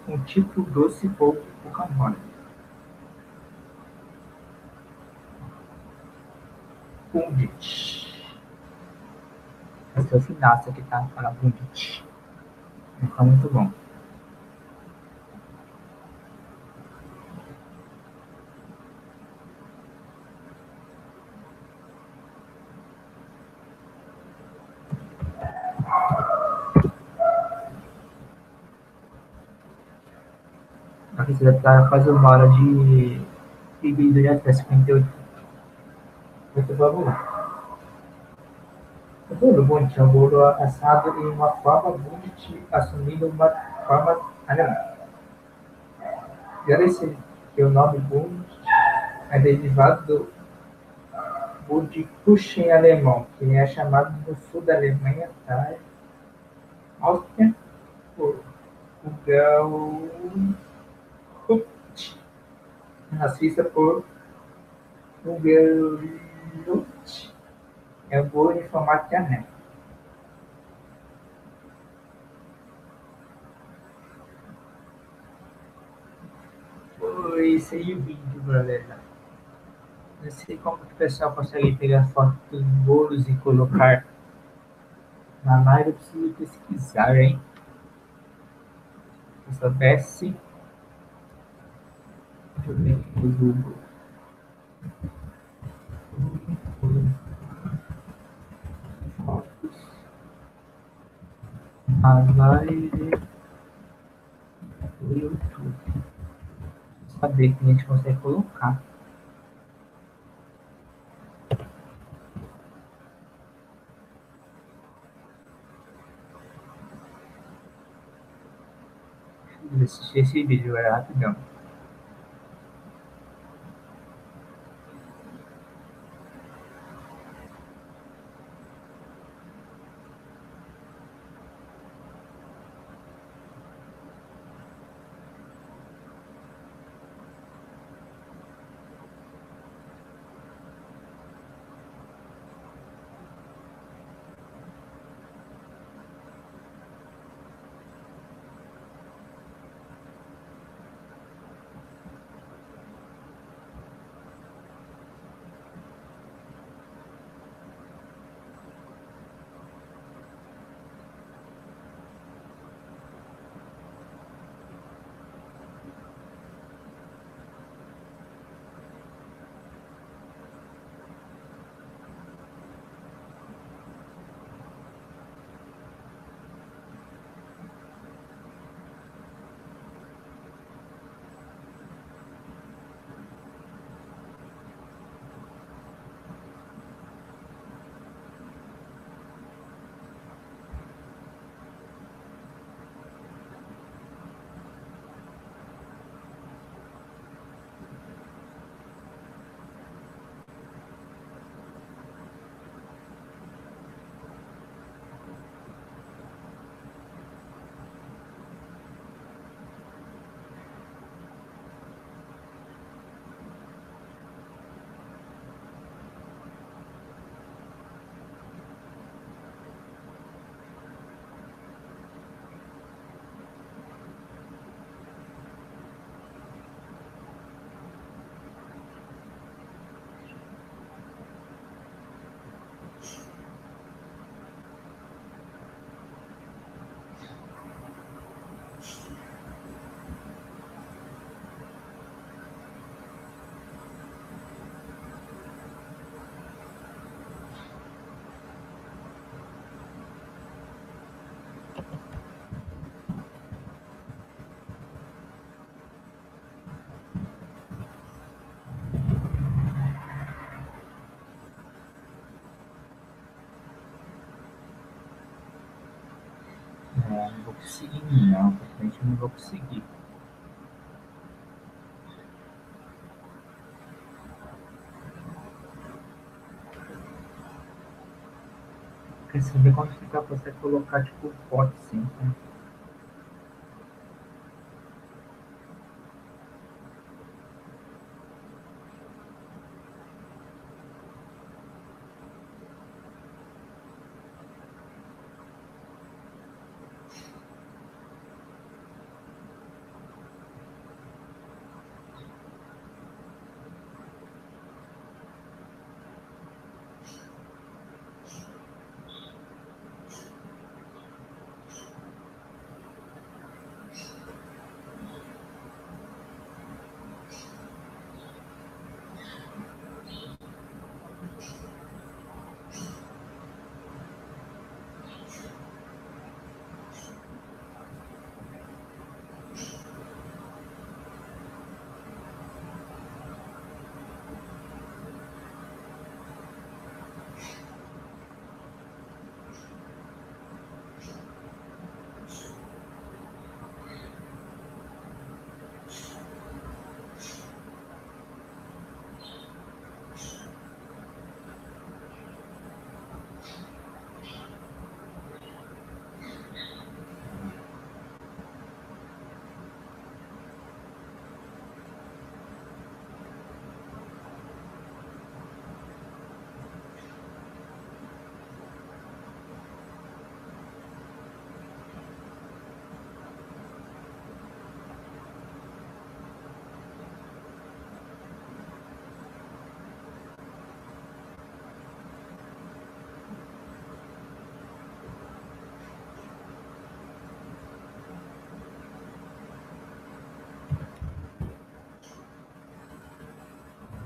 um tipo doce ou rocambole. Bundt. Esse é o final, esse aqui tá para bundt. Fica muito bom. Aqui você já tá quase uma hora de vídeo, já tá 58. Muito bom. O bolo bundt é um bolo assado em uma forma bundt, assumindo uma forma alemã. Deve-se que o nome bundt é derivado do baumkuchen alemão, que é chamado no sul da Alemanha, da Áustria, por algel, na Suíça por algel. É um bolo em formato de anel. Foi isso aí o vídeo, galera. Não sei como que o pessoal consegue pegar foto dos bolos e colocar na live, eu preciso pesquisar, hein? Se eu soubesse, deixa eu ver aqui no Google. Fotos. A live do YouTube. Saber que a gente consegue colocar. Vou assistir esse vídeo, é rapidão. conseguir não, praticamente eu não vou conseguir. Quer saber quando ficar pra você colocar tipo um pote assim, né?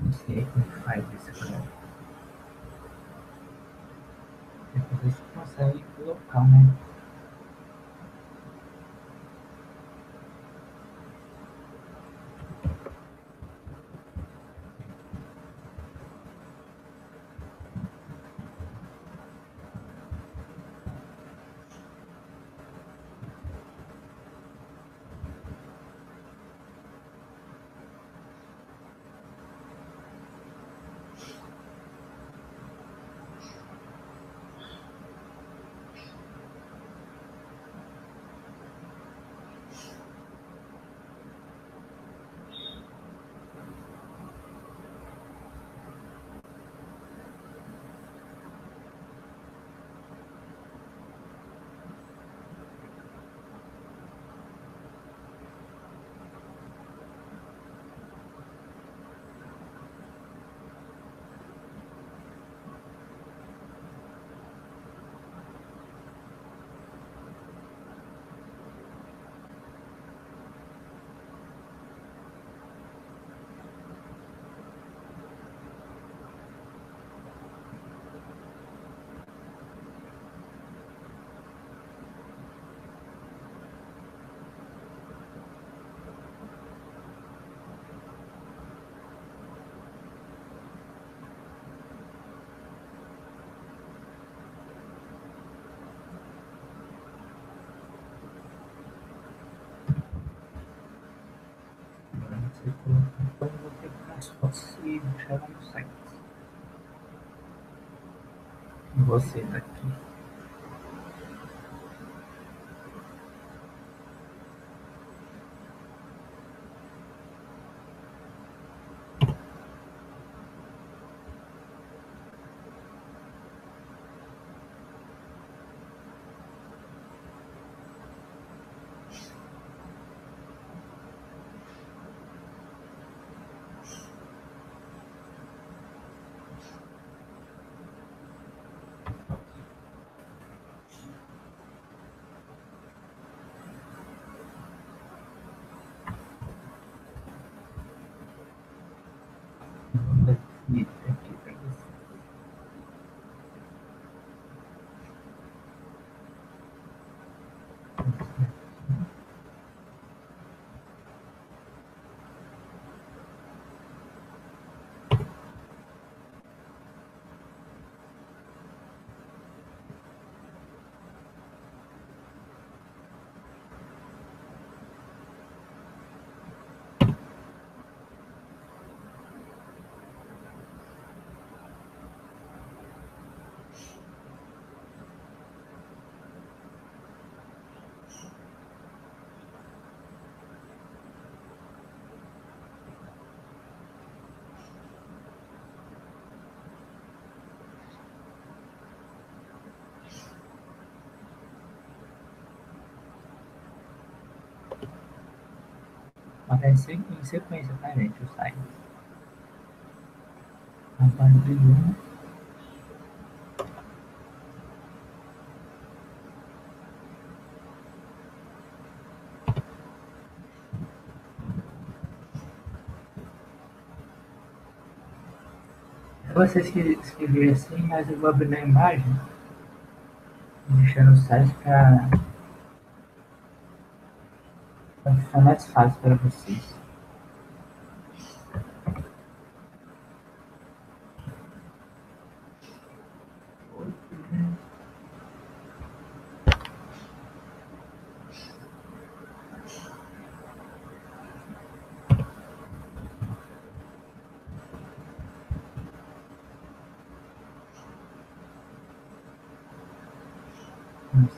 Não sei como que faz isso, cara. Depois você consegue colocar, né? Agora você coloca, depois eu vou pegar as fotos e deixar lá no site. Você daqui. Acontece em sequência, tá, gente? Os times. A parte de uma. Se vocês que escreverem assim, mas eu vou abrir na imagem, deixando o site para ficar mais fácil para vocês.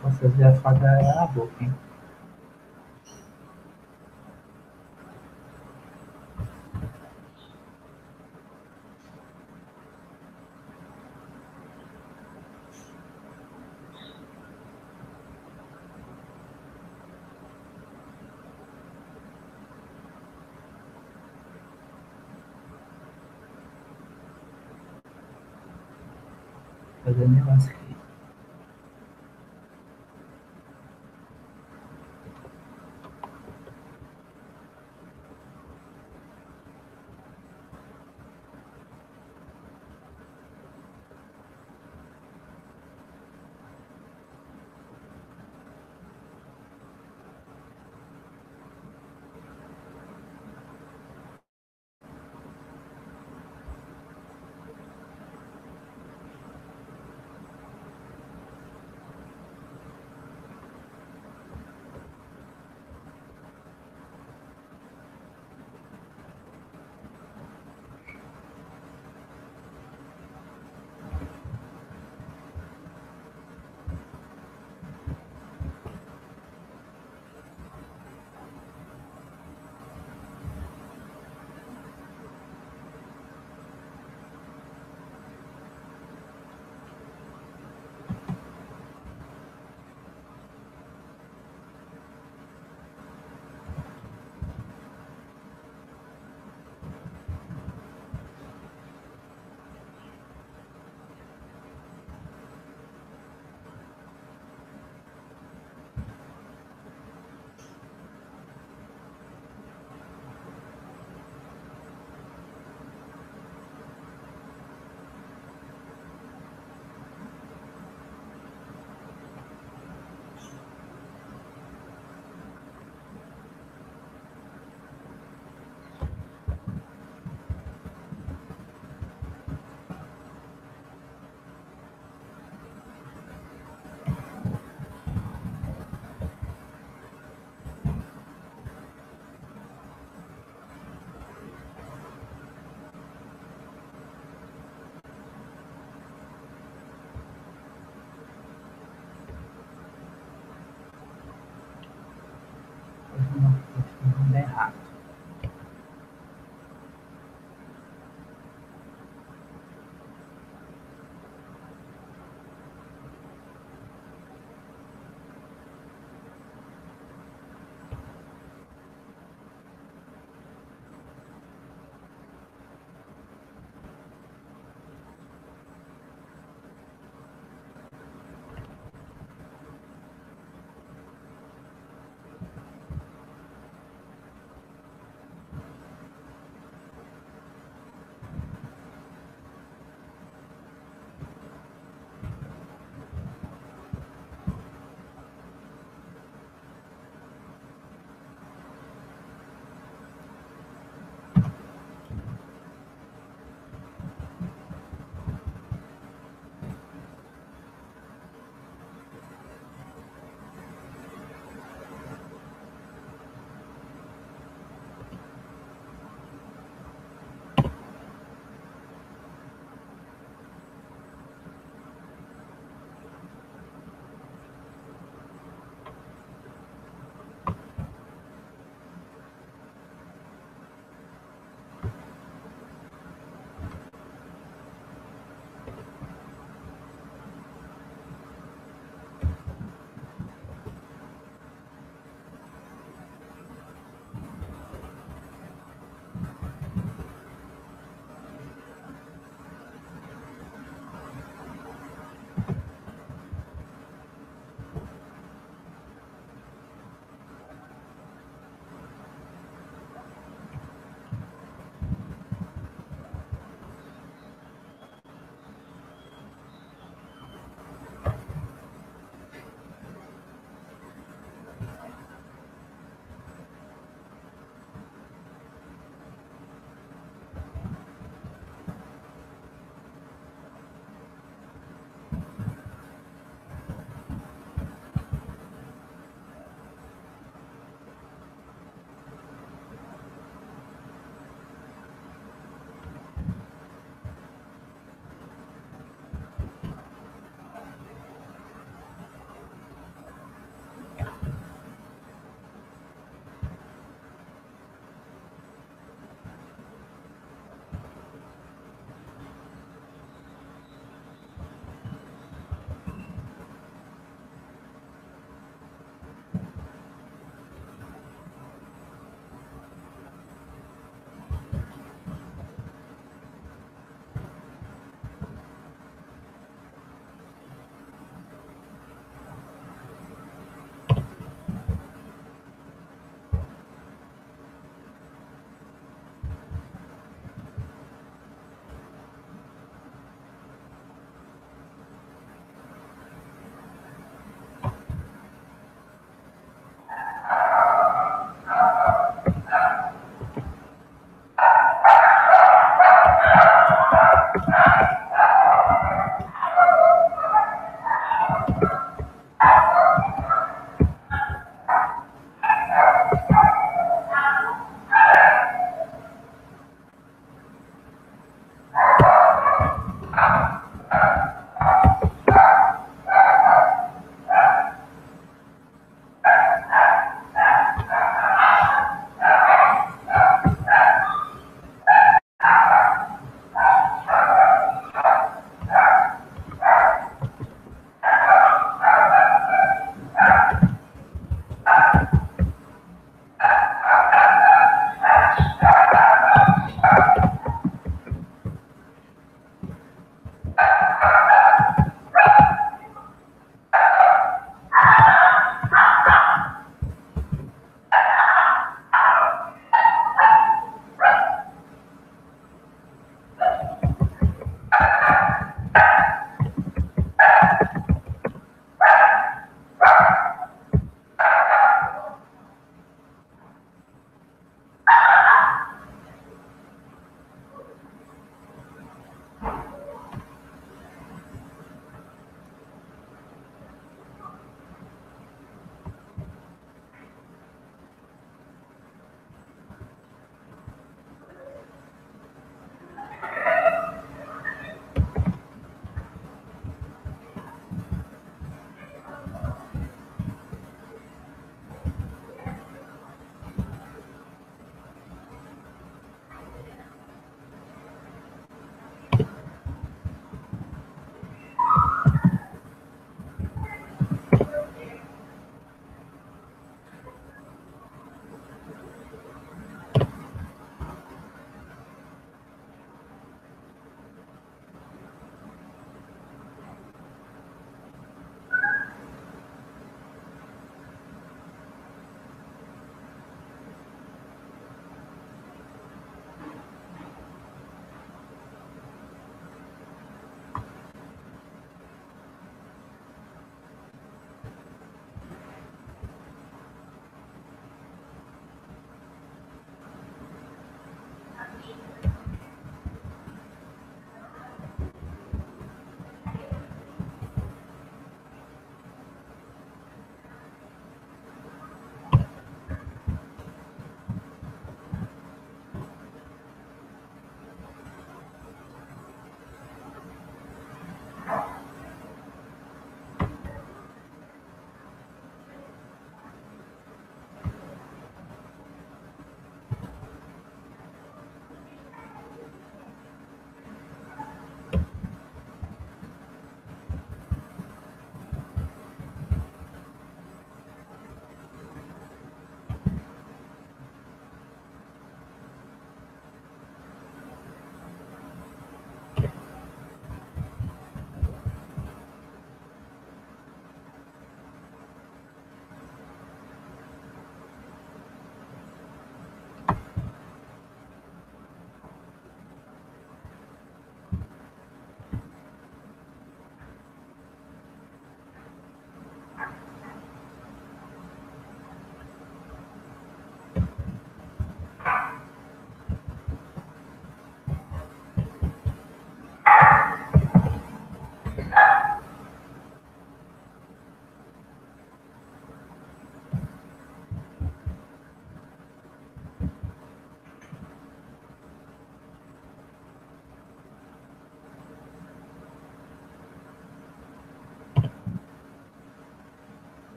Só vocês já fazem na boca, hein? Fazer negócio aqui.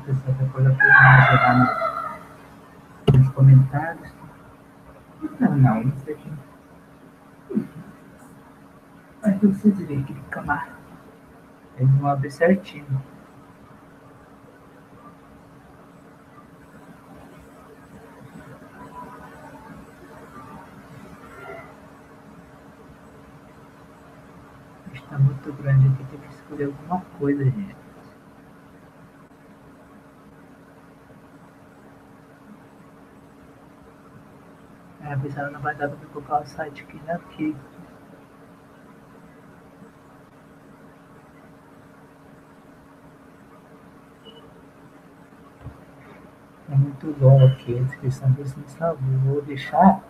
pessoa quer coisa por mais gerar nos comentários. Não sei quem. Mas eu preciso ver aqui de camar. Eles vão abrir certinho. Está muito grande aqui, tem que escolher alguma coisa, gente. A pessoa não vai dar para colocar o site aqui, né? Porque é muito longo aqui a descrição desse salvo. Vou deixar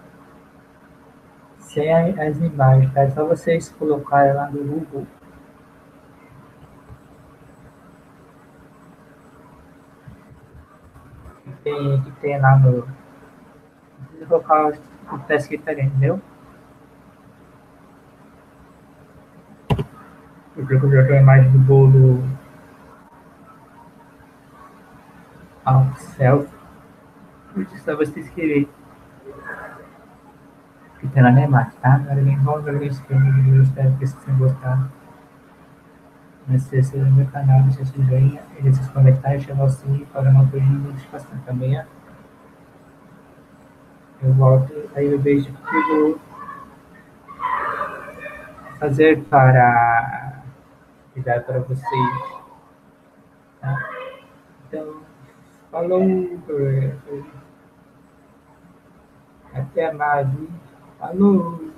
sem as imagens, tá? É só vocês colocarem lá no Google. Que tem lá no. Vou colocar o que escrito ali, entendeu? Eu coloquei a imagem do bolo Apfelstrudel. Só vocês escrever. Que tem lá na imagem, tá? Agora vem igual o escrever. Eu espero que vocês tenham gostado. Não se inscreva no meu canal, deixa seu joinha, deixa seus comentários, chama o sininho para uma coisa de notificação também. Eu volto, aí eu vejo o que eu vou fazer para cuidar para vocês. Tá? Então, falou, até mais, falou.